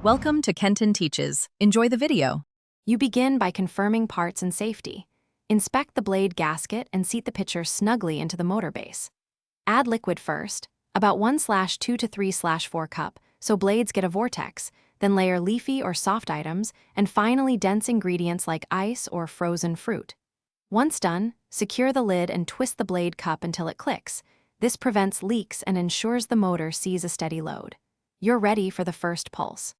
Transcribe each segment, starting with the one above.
Welcome to Kenton Teaches. Enjoy the video. You begin by confirming parts and safety. Inspect the blade gasket and seat the pitcher snugly into the motor base. Add liquid first, about 1/2 to 3/4 cup, so blades get a vortex, then layer leafy or soft items, and finally dense ingredients like ice or frozen fruit. Once done, secure the lid and twist the blade cup until it clicks. This prevents leaks and ensures the motor sees a steady load. You're ready for the first pulse.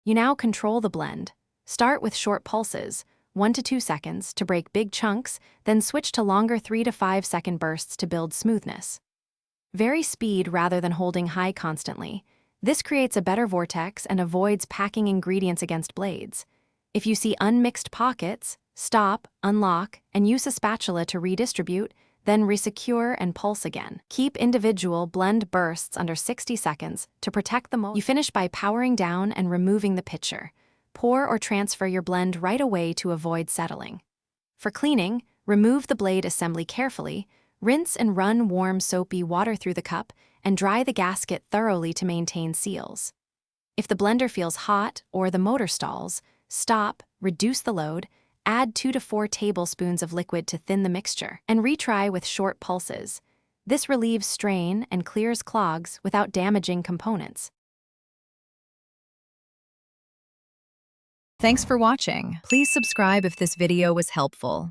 You now control the blend. Start with short pulses, 1 to 2 seconds, to break big chunks, then switch to longer 3 to 5 second bursts to build smoothness. Vary speed rather than holding high constantly. This creates a better vortex and avoids packing ingredients against blades. If you see unmixed pockets, stop, unlock, and use a spatula to redistribute, then resecure and pulse again. Keep individual blend bursts under 60 seconds to protect the motor. You finish by powering down and removing the pitcher. Pour or transfer your blend right away to avoid settling. For cleaning, remove the blade assembly carefully, rinse and run warm soapy water through the cup, and dry the gasket thoroughly to maintain seals. If the blender feels hot or the motor stalls, stop, reduce the load, add 2 to 4 tablespoons of liquid to thin the mixture, and retry with short pulses. This relieves strain and clears clogs without damaging components. Thanks for watching. Please subscribe if this video was helpful.